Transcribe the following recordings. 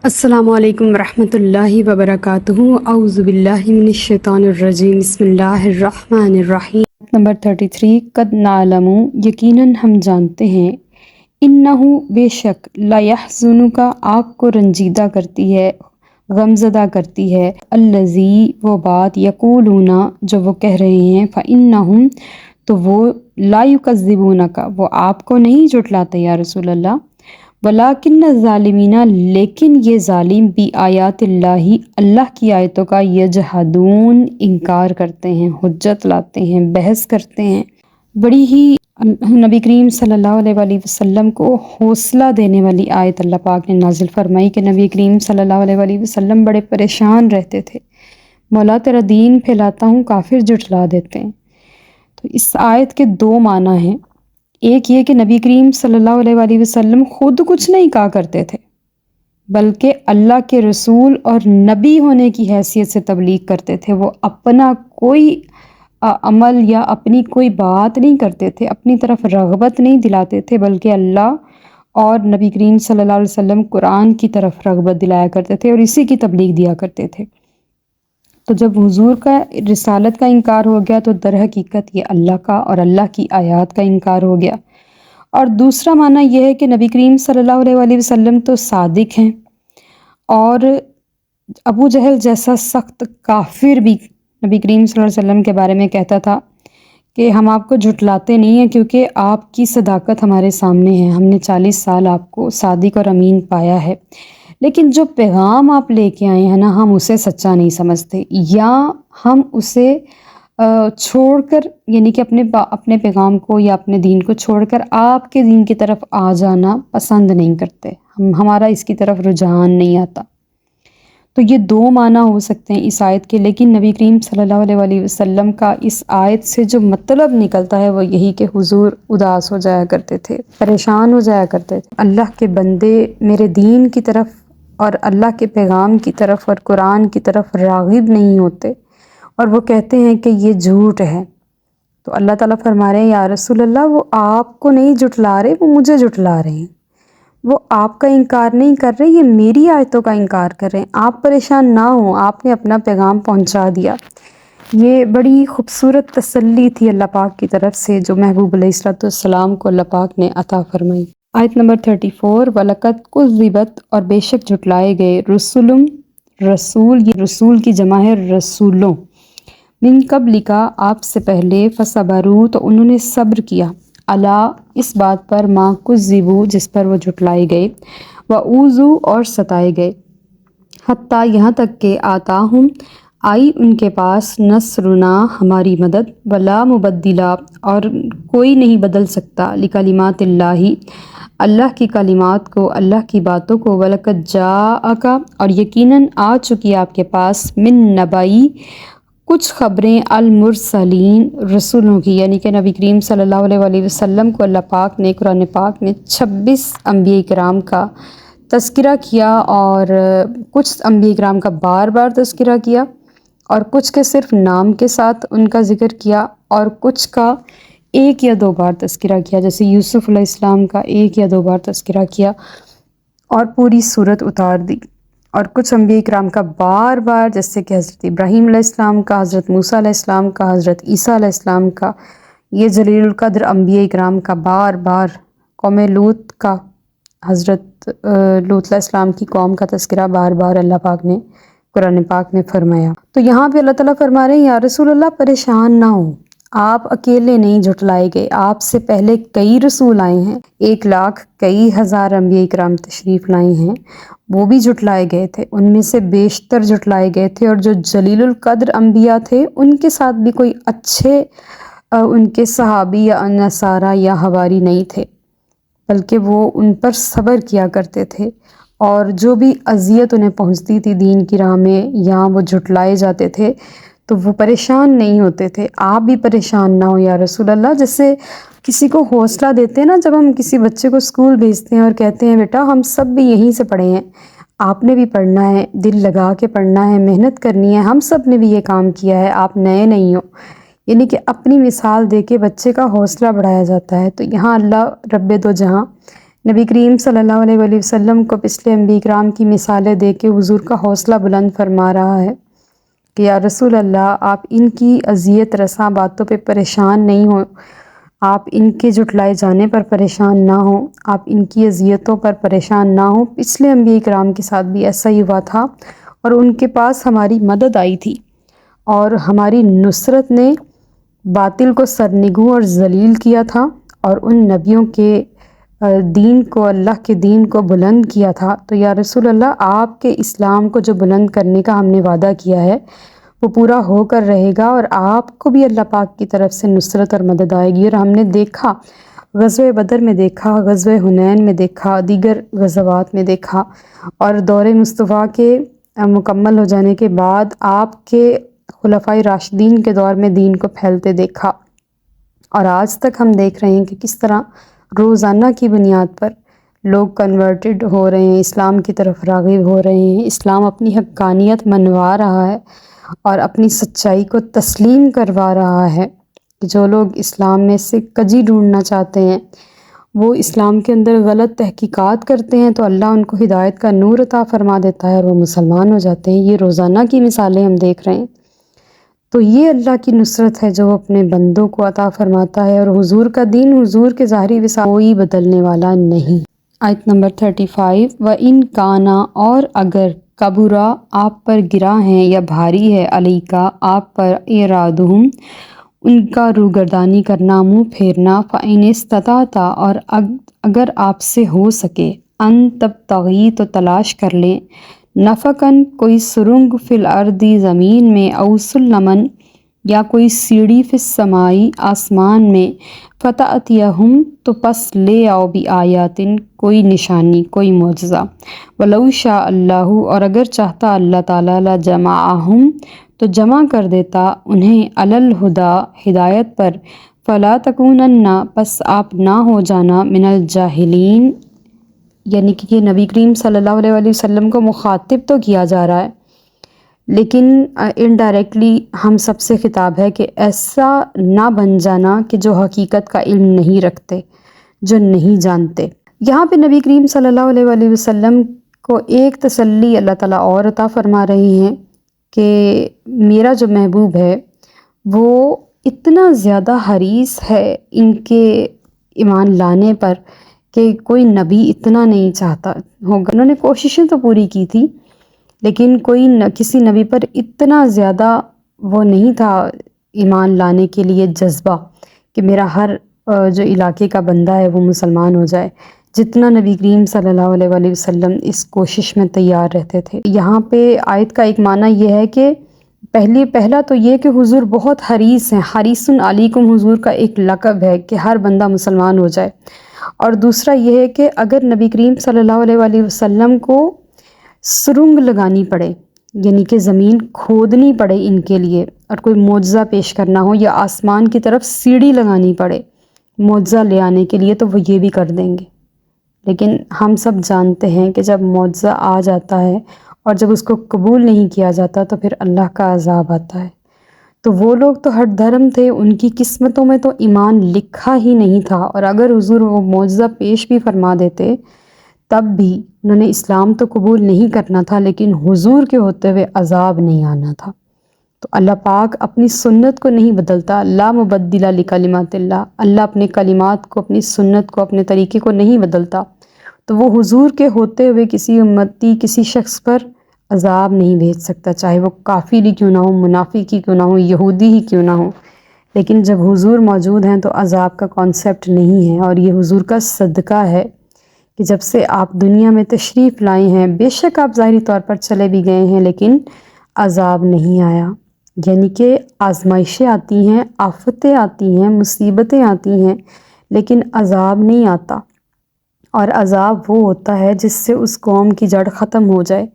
السلام علیکم ورحمۃ اللہ وبرکاتہ۔ اعوذ باللہ من الشیطان الرجیم، بسم اللہ الرحمن الرحیم۔ نمبر 33، قد نعلم، یقیناً ہم جانتے ہیں، انہ بے شک، لا یحزنک، آپ کو رنجیدہ کرتی ہے، غمزدہ کرتی ہے، الذی، وہ بات، یقولون، جو وہ کہہ رہے ہیں، فإنہم، تو وہ، لا یکذبونک، وہ آپ کو نہیں جھٹلاتے یا رسول اللہ، ولیکن الظالمین، لیکن یہ ظالم، بھی آیات اللہ، اللہ کی آیتوں کا، یجحدون، انکار کرتے ہیں، حجت لاتے ہیں، بحث کرتے ہیں۔ بڑی ہی نبی کریم صلی اللہ علیہ وآلہ وسلم کو حوصلہ دینے والی آیت اللہ پاک نے نازل فرمائی کہ نبی کریم صلی اللہ علیہ وآلہ وسلم بڑے پریشان رہتے تھے، مولا تیرا دین پھیلاتا ہوں، کافر جھٹلا دیتے ہیں۔ تو اس آیت کے دو معنی ہیں۔ ایک یہ کہ نبی کریم صلی اللہ علیہ وآلہ وسلم خود کچھ نہیں کہا کرتے تھے، بلکہ اللہ کے رسول اور نبی ہونے کی حیثیت سے تبلیغ کرتے تھے۔ وہ اپنا کوئی عمل یا اپنی کوئی بات نہیں کرتے تھے، اپنی طرف رغبت نہیں دلاتے تھے، بلکہ اللہ اور نبی کریم صلی اللہ علیہ وسلم قرآن کی طرف رغبت دلایا کرتے تھے اور اسی کی تبلیغ دیا کرتے تھے۔ تو جب حضور کا رسالت کا انکار ہو گیا تو در حقیقت یہ اللہ کا اور اللہ کی آیات کا انکار ہو گیا۔ اور دوسرا معنی یہ ہے کہ نبی کریم صلی اللہ علیہ وآلہ وسلم تو صادق ہیں، اور ابو جہل جیسا سخت کافر بھی نبی کریم صلی اللہ علیہ وسلم کے بارے میں کہتا تھا کہ ہم آپ کو جھٹلاتے نہیں ہیں کیونکہ آپ کی صداقت ہمارے سامنے ہے، ہم نے 40 سال آپ کو صادق اور امین پایا ہے، لیکن جو پیغام آپ لے کے آئے ہیں نا، ہم اسے سچا نہیں سمجھتے، یا ہم اسے چھوڑ کر، یعنی کہ اپنے پیغام کو یا اپنے دین کو چھوڑ کر آپ کے دین کی طرف آ جانا پسند نہیں کرتے، ہمارا اس کی طرف رجحان نہیں آتا۔ تو یہ دو معنی ہو سکتے ہیں اس آیت کے، لیکن نبی کریم صلی اللہ علیہ وآلہ وسلم کا اس آیت سے جو مطلب نکلتا ہے وہ یہی کہ حضور اداس ہو جایا کرتے تھے، پریشان ہو جایا کرتے تھے۔ اللہ کے بندے میرے دین کی طرف اور اللہ کے پیغام کی طرف اور قرآن کی طرف راغب نہیں ہوتے، اور وہ کہتے ہیں کہ یہ جھوٹ ہے۔ تو اللہ تعالیٰ فرما رہے ہیں یا رسول اللہ، وہ آپ کو نہیں جھٹلا رہے، وہ مجھے جھٹلا رہے ہیں، وہ آپ کا انکار نہیں کر رہے، یہ میری آیتوں کا انکار کر رہے ہیں۔ آپ پریشان نہ ہوں، آپ نے اپنا پیغام پہنچا دیا۔ یہ بڑی خوبصورت تسلی تھی اللہ پاک کی طرف سے جو محبوب علیہ السلام کو اللہ پاک نے عطا فرمائی۔ آیت نمبر 34، وَلَقَدْ كُذِّبَتْ، اور بے شک جھٹلائے گئے، رسول، رسول، یہ رسول کی جمع ہے رسولوں، من قبلک، آپ سے پہلے، فصبروا، تو انہوں نے صبر کیا، علی، اس بات پر، ما کذبوا، جس پر وہ جھٹلائے گئے، وَأُوذُوا، اور ستائے گئے، حتیٰ، یہاں تک کہ، آتاہم، آئی ان کے پاس، نصرنا، ہماری مدد، ولا مبدل، اور کوئی نہیں بدل سکتا، لکلمات اللہ، اللہ کی کلمات کو، اللہ کی باتوں کو، وَلَقَدْ جَاءَکَ، اور یقیناً آ چکی آپ کے پاس، من نبئی، کچھ خبریں، المرسلین، رسولوں کی، یعنی کہ نبی کریم صلی اللہ علیہ وآلہ وسلم کو اللہ پاک نے، قرآن پاک نے 26 انبیاء کرام کا تذکرہ کیا، اور کچھ انبیاء کرام کا بار بار تذکرہ کیا، اور کچھ کے صرف نام کے ساتھ ان کا ذکر کیا، اور کچھ کا ایک یا دو بار تذکرہ کیا، جیسے یوسف علیہ السلام کا ایک یا دو بار تذکرہ کیا اور پوری صورت اتار دی، اور کچھ انبیاء کرام کا بار بار، جیسے کہ حضرت ابراہیم علیہ السلام کا، حضرت موسیٰ علیہ السلام کا، حضرت عیسیٰ علیہ السلام کا، یہ جلیل القدر انبیاء کرام کا بار بار، قوم لوط کا، حضرت لوط علیہ السلام کی قوم کا تذکرہ بار بار اللہ پاک نے، قرآن پاک میں فرمایا۔ تو یہاں پہ اللہ تعالیٰ فرما رہے ہیں یا رسول اللہ، پریشان نہ ہوں، آپ اکیلے نہیں جھٹلائے گئے، آپ سے پہلے کئی رسول آئے ہیں، 1,00,000 کئی ہزار انبیاء کرام تشریف لائے ہیں، وہ بھی جھٹلائے گئے تھے، ان میں سے بیشتر جھٹلائے گئے تھے، اور جو جلیل القدر انبیاء تھے ان کے ساتھ بھی کوئی اچھے ان کے صحابی یا نصارہ یا حواری نہیں تھے، بلکہ وہ ان پر صبر کیا کرتے تھے، اور جو بھی اذیت انہیں پہنچتی تھی دین کی راہ میں، یا وہ جھٹلائے جاتے تھے تو وہ پریشان نہیں ہوتے تھے۔ آپ بھی پریشان نہ ہو یا رسول اللہ، جیسے کسی کو حوصلہ دیتے ہیں نا، جب ہم کسی بچے کو اسکول بھیجتے ہیں اور کہتے ہیں بیٹا ہم سب بھی یہیں سے پڑھے ہیں، آپ نے بھی پڑھنا ہے، دل لگا کے پڑھنا ہے، محنت کرنی ہے، ہم سب نے بھی یہ کام کیا ہے، آپ نئے نہیں ہو، یعنی کہ اپنی مثال دے کے بچے کا حوصلہ بڑھایا جاتا ہے۔ تو یہاں اللہ رب دو جہاں نبی کریم صلی اللہ علیہ وآلہ وسلم کو پچھلے انبیاء کرام کی مثالیں دے کے حضور کا حوصلہ بلند فرما رہا ہے کہ یا رسول اللہ، آپ ان کی اذیت رساں باتوں پہ پریشان نہیں ہوں، آپ ان کے جھٹلائے جانے پر پریشان نہ ہوں، آپ ان کی اذیتوں پر پریشان نہ ہوں۔ پچھلے انبیاء کرام کے ساتھ بھی ایسا ہی ہوا تھا، اور ان کے پاس ہماری مدد آئی تھی، اور ہماری نصرت نے باطل کو سرنگوں اور ذلیل کیا تھا، اور ان نبیوں کے دین کو، اللہ کے دین کو بلند کیا تھا۔ تو یا رسول اللہ، آپ کے اسلام کو جو بلند کرنے کا ہم نے وعدہ کیا ہے وہ پورا ہو کر رہے گا، اور آپ کو بھی اللہ پاک کی طرف سے نصرت اور مدد آئے گی۔ اور ہم نے دیکھا، غزوہ بدر میں دیکھا، غزوہ حنین میں دیکھا، دیگر غزوات میں دیکھا، اور دور مصطفیٰ کے مکمل ہو جانے کے بعد آپ کے خلفائے راشدین کے دور میں دین کو پھیلتے دیکھا، اور آج تک ہم دیکھ رہے ہیں کہ کس طرح روزانہ کی بنیاد پر لوگ کنورٹڈ ہو رہے ہیں، اسلام کی طرف راغب ہو رہے ہیں، اسلام اپنی حقانیت منوا رہا ہے اور اپنی سچائی کو تسلیم کروا رہا ہے کہ جو لوگ اسلام میں سے کجی ڈھونڈنا چاہتے ہیں، وہ اسلام کے اندر غلط تحقیقات کرتے ہیں، تو اللہ ان کو ہدایت کا نور عطا فرما دیتا ہے اور وہ مسلمان ہو جاتے ہیں۔ یہ روزانہ کی مثالیں ہم دیکھ رہے ہیں۔ تو یہ اللہ کی نصرت ہے جو وہ اپنے بندوں کو عطا فرماتا ہے، اور حضور کا دین، حضور کے ظاہری وصال کوئی بدلنے والا نہیں۔ آیت نمبر 35، وَإِن كَانَ، اور اگر کبرا آپ پر گرا ہیں یا بھاری ہے، علیکا آپ پر، اعراضہم ان کا روگردانی کرنا، منہ پھیرنا، فَإِنِ اسْتَطَعْتَ، اور اگر آپ سے ہو سکے، ان تبتغی تو تلاش کر لیں، نفقاً کوئی سرنگ، فی الارض زمین میں، او سلماً یا کوئی سیڑھی، فی السمائی آسمان میں، فتأتیہم تو پس لے آؤ، بآیاتن کوئی نشانی، کوئی معجزہ، ولو شاء اللہ، اور اگر چاہتا اللہ تعالیٰ، لجمعہم تو جمع کر دیتا انہیں، علی الہدی ہدایت پر، فلا تکونن پس آپ نہ ہو جانا، من الجاہلین، یعنی کہ یہ نبی کریم صلی اللہ علیہ وآلہ وسلم کو مخاطب تو کیا جا رہا ہے، لیکن انڈائریکٹلی ہم سب سے خطاب ہے کہ ایسا نہ بن جانا کہ جو حقیقت کا علم نہیں رکھتے، جو نہیں جانتے۔ یہاں پہ نبی کریم صلی اللہ علیہ وآلہ وسلم کو ایک تسلی اللہ تعالیٰ اور عطا فرما رہی ہیں کہ میرا جو محبوب ہے وہ اتنا زیادہ حریص ہے ان کے ایمان لانے پر کہ کوئی نبی اتنا نہیں چاہتا ہوگا۔ انہوں نے کوششیں تو پوری کی تھی، لیکن کوئی کسی نبی پر اتنا زیادہ وہ نہیں تھا ایمان لانے کے لیے جذبہ کہ میرا ہر جو علاقے کا بندہ ہے وہ مسلمان ہو جائے، جتنا نبی کریم صلی اللہ علیہ وآلہ وسلم اس کوشش میں تیار رہتے تھے۔ یہاں پہ آیت کا ایک معنی یہ ہے کہ پہلا تو یہ کہ حضور بہت حریص ہیں، حریص علیکم حضور کا ایک لقب ہے کہ ہر بندہ مسلمان ہو جائے، اور دوسرا یہ ہے کہ اگر نبی کریم صلی اللہ علیہ وآلہ وسلم کو سرنگ لگانی پڑے، یعنی کہ زمین کھودنی پڑے ان کے لیے، اور کوئی معجزہ پیش کرنا ہو، یا آسمان کی طرف سیڑھی لگانی پڑے معجزہ لے آنے کے لیے، تو وہ یہ بھی کر دیں گے۔ لیکن ہم سب جانتے ہیں کہ جب معجزہ آ جاتا ہے اور جب اس کو قبول نہیں کیا جاتا تو پھر اللہ کا عذاب آتا ہے۔ تو وہ لوگ تو ہٹ دھرم تھے، ان کی قسمتوں میں تو ایمان لکھا ہی نہیں تھا، اور اگر حضور وہ معجزہ پیش بھی فرما دیتے تب بھی انہوں نے اسلام تو قبول نہیں کرنا تھا، لیکن حضور کے ہوتے ہوئے عذاب نہیں آنا تھا۔ تو اللہ پاک اپنی سنت کو نہیں بدلتا، لا مبدل لکلمات اللہ، اللہ اپنے کلمات کو، اپنی سنت کو، اپنے طریقے کو نہیں بدلتا، تو وہ حضور کے ہوتے ہوئے کسی امتی، کسی شخص پر عذاب نہیں بھیج سکتا، چاہے وہ کافر ہی کیوں نہ ہو، منافق ہی کیوں نہ ہو، یہودی ہی کیوں نہ ہو۔ لیکن جب حضور موجود ہیں تو عذاب کا کانسیپٹ نہیں ہے، اور یہ حضور کا صدقہ ہے کہ جب سے آپ دنیا میں تشریف لائے ہیں، بے شک آپ ظاہری طور پر چلے بھی گئے ہیں لیکن عذاب نہیں آیا، یعنی کہ آزمائشیں آتی ہیں، آفتیں آتی ہیں، مصیبتیں آتی ہیں، لیکن عذاب نہیں آتا، اور عذاب وہ ہوتا ہے جس سے اس قوم کی جڑ ختم ہو جائے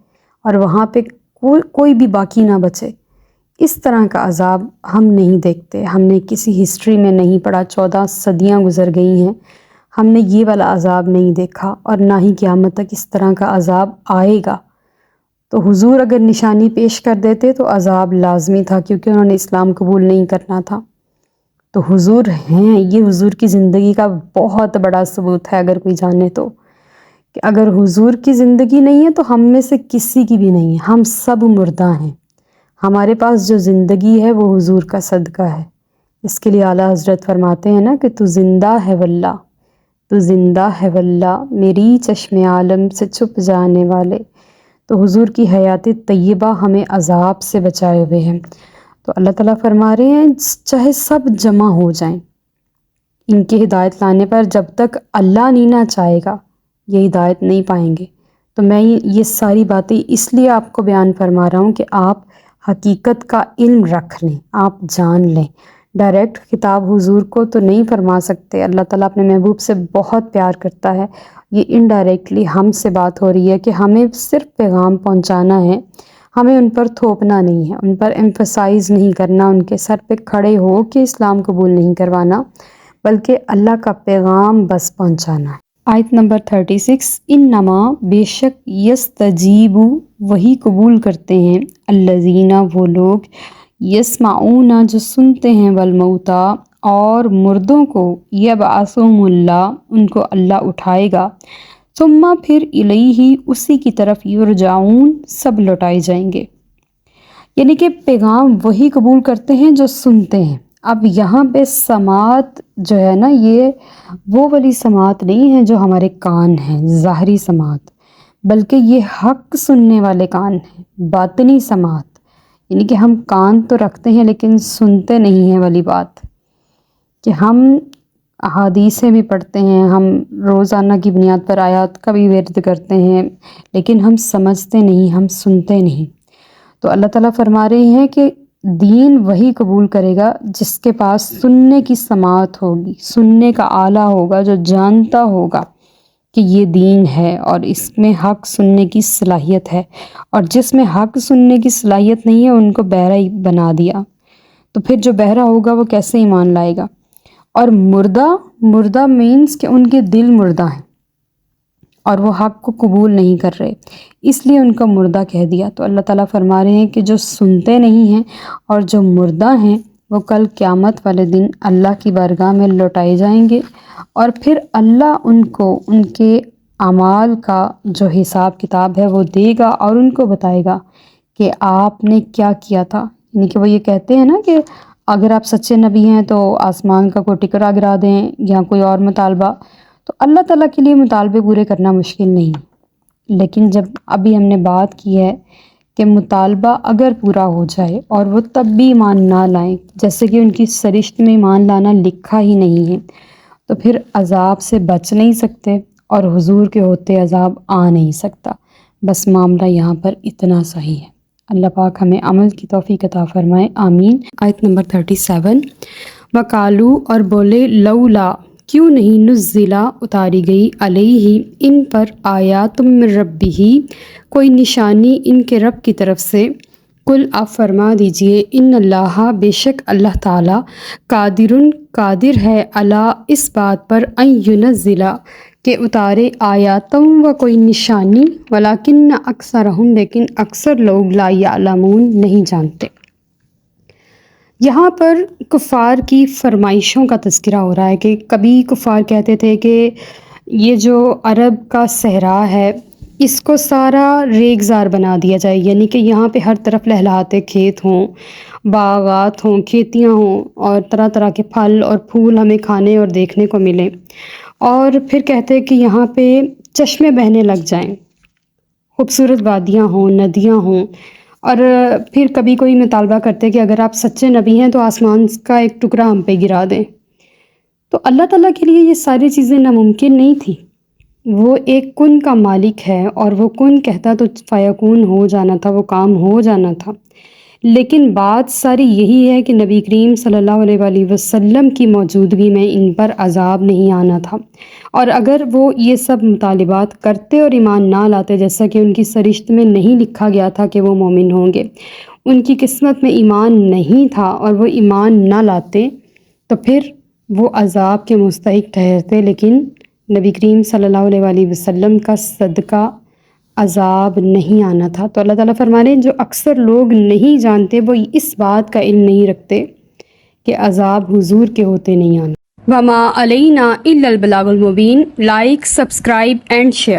اور وہاں پہ کوئی بھی باقی نہ بچے۔ اس طرح کا عذاب ہم نہیں دیکھتے، ہم نے کسی ہسٹری میں نہیں پڑھا، 14 صدیاں گزر گئی ہیں، ہم نے یہ والا عذاب نہیں دیکھا، اور نہ ہی قیامت تک اس طرح کا عذاب آئے گا۔ تو حضور اگر نشانی پیش کر دیتے تو عذاب لازمی تھا، کیونکہ انہوں نے اسلام قبول نہیں کرنا تھا۔ تو حضور ہیں، یہ حضور کی زندگی کا بہت بڑا ثبوت ہے اگر کوئی جانے تو۔ کہ اگر حضور کی زندگی نہیں ہے تو ہم میں سے کسی کی بھی نہیں ہے، ہم سب مردہ ہیں۔ ہمارے پاس جو زندگی ہے وہ حضور کا صدقہ ہے۔ اس کے لیے اعلیٰ حضرت فرماتے ہیں نا کہ تو زندہ ہے واللہ، تو زندہ ہے واللہ، میری چشم عالم سے چھپ جانے والے۔ تو حضور کی حیات طیبہ ہمیں عذاب سے بچائے ہوئے ہیں۔ تو اللہ تعالیٰ فرما رہے ہیں چاہے سب جمع ہو جائیں، ان کی ہدایت لانے پر جب تک اللہ نہیں نہ چاہے گا یہ ہدایت نہیں پائیں گے۔ تو میں یہ ساری باتیں اس لیے آپ کو بیان فرما رہا ہوں کہ آپ حقیقت کا علم رکھ لیں، آپ جان لیں۔ ڈائریکٹ خطاب حضور کو تو نہیں فرما سکتے، اللہ تعالیٰ اپنے محبوب سے بہت پیار کرتا ہے، یہ انڈائریکٹلی ہم سے بات ہو رہی ہے کہ ہمیں صرف پیغام پہنچانا ہے، ہمیں ان پر تھوپنا نہیں ہے، ان پر ایمفسائز نہیں کرنا، ان کے سر پہ کھڑے ہو کے اسلام قبول نہیں کروانا، بلکہ اللہ کا پیغام بس پہنچانا ہے۔ آیت نمبر 36، انما بے شک یستجیب وہی قبول کرتے ہیں، الذین وہ لوگ، یسمعون جو سنتے ہیں، والموتیٰ اور مردوں کو، یبعثہم اللہ ان کو اللہ اٹھائے گا، ثم پھر الیہ اسی کی طرف، یرجعون سب لوٹائے جائیں گے۔ یعنی کہ پیغام وہی قبول کرتے ہیں جو سنتے ہیں۔ اب یہاں پہ سماعت جو ہے نا، یہ وہ والی سماعت نہیں ہے جو ہمارے کان ہیں، ظاہری سماعت، بلکہ یہ حق سننے والے کان ہیں، باطنی سماعت۔ یعنی کہ ہم کان تو رکھتے ہیں لیکن سنتے نہیں ہیں والی بات، کہ ہم احادیثیں بھی پڑھتے ہیں، ہم روزانہ کی بنیاد پر آیات کا بھی ورد کرتے ہیں، لیکن ہم سمجھتے نہیں، ہم سنتے نہیں۔ تو اللہ تعالیٰ فرما رہے ہیں کہ دین وہی قبول کرے گا جس کے پاس سننے کی سماعت ہوگی، سننے کا آلہ ہوگا، جو جانتا ہوگا کہ یہ دین ہے اور اس میں حق سننے کی صلاحیت ہے، اور جس میں حق سننے کی صلاحیت نہیں ہے ان کو بہرا ہی بنا دیا۔ تو پھر جو بہرا ہوگا وہ کیسے ایمان لائے گا؟ اور مردہ مینس کہ ان کے دل مردہ ہیں اور وہ حق کو قبول نہیں کر رہے، اس لیے ان کا مردہ کہہ دیا۔ تو اللہ تعالیٰ فرما رہے ہیں کہ جو سنتے نہیں ہیں اور جو مردہ ہیں وہ کل قیامت والے دن اللہ کی بارگاہ میں لوٹائے جائیں گے، اور پھر اللہ ان کو ان کے اعمال کا جو حساب کتاب ہے وہ دے گا، اور ان کو بتائے گا کہ آپ نے کیا کیا تھا۔ یعنی کہ وہ یہ کہتے ہیں نا کہ اگر آپ سچے نبی ہیں تو آسمان کا کوئی ٹکڑا گرا دیں یا کوئی اور مطالبہ، تو اللہ تعالیٰ کے لیے مطالبے پورے کرنا مشکل نہیں۔ لیکن جب ابھی ہم نے بات کی ہے کہ مطالبہ اگر پورا ہو جائے اور وہ تب بھی ایمان نہ لائیں، جیسے کہ ان کی سرشت میں ایمان لانا لکھا ہی نہیں ہے، تو پھر عذاب سے بچ نہیں سکتے، اور حضور کے ہوتے عذاب آ نہیں سکتا۔ بس معاملہ یہاں پر اتنا صحیح ہے۔ اللہ پاک ہمیں عمل کی توفیق عطا فرمائے، آمین۔ آیت نمبر 37، وقالو اور بولے، لولا کیوں نہیں، نزلہ اتاری گئی، علیہ ان پر، آیات من ربہ کوئی نشانی ان کے رب کی طرف سے، قل آپ فرما دیجئے، ان اللہ بے شک اللہ تعالیٰ، قادر ہے، علی اس بات پر، ان ینزل کہ اتارے، آیاتم و کوئی نشانی، ولیکن اکثرہم لیکن اکثر لوگ، لا یعلمون نہیں جانتے۔ یہاں پر کفار کی فرمائشوں کا تذکرہ ہو رہا ہے کہ کبھی کفار کہتے تھے کہ یہ جو عرب کا صحرا ہے اس کو سارا ریگزار بنا دیا جائے، یعنی کہ یہاں پہ ہر طرف لہلاتے کھیت ہوں، باغات ہوں، کھیتیاں ہوں، اور طرح طرح کے پھل اور پھول ہمیں کھانے اور دیکھنے کو ملیں، اور پھر کہتے کہ یہاں پہ چشمے بہنے لگ جائیں، خوبصورت وادیاں ہوں، ندیاں ہوں، اور پھر کبھی کوئی مطالبہ کرتے کہ اگر آپ سچے نبی ہیں تو آسمان کا ایک ٹکڑا ہم پہ گرا دیں۔ تو اللہ تعالیٰ کے لیے یہ ساری چیزیں ناممکن نہیں تھیں، وہ ایک کن کا مالک ہے، اور وہ کن کہتا تو فیکون ہو جانا تھا، وہ کام ہو جانا تھا۔ لیکن بات ساری یہی ہے کہ نبی کریم صلی اللہ علیہ وآلہ وسلم کی موجودگی میں ان پر عذاب نہیں آنا تھا، اور اگر وہ یہ سب مطالبات کرتے اور ایمان نہ لاتے، جیسا کہ ان کی سرشت میں نہیں لکھا گیا تھا کہ وہ مومن ہوں گے، ان کی قسمت میں ایمان نہیں تھا اور وہ ایمان نہ لاتے، تو پھر وہ عذاب کے مستحق ٹھہرتے۔ لیکن نبی کریم صلی اللہ علیہ وآلہ وسلم کا صدقہ عذاب نہیں آنا تھا۔ تو اللہ تعالیٰ فرما رہے ہیں جو اکثر لوگ نہیں جانتے وہ اس بات کا علم نہیں رکھتے کہ عذاب حضور کے ہوتے نہیں آنا۔ وما علینا الا البلاغ المبین۔ Like, subscribe and share.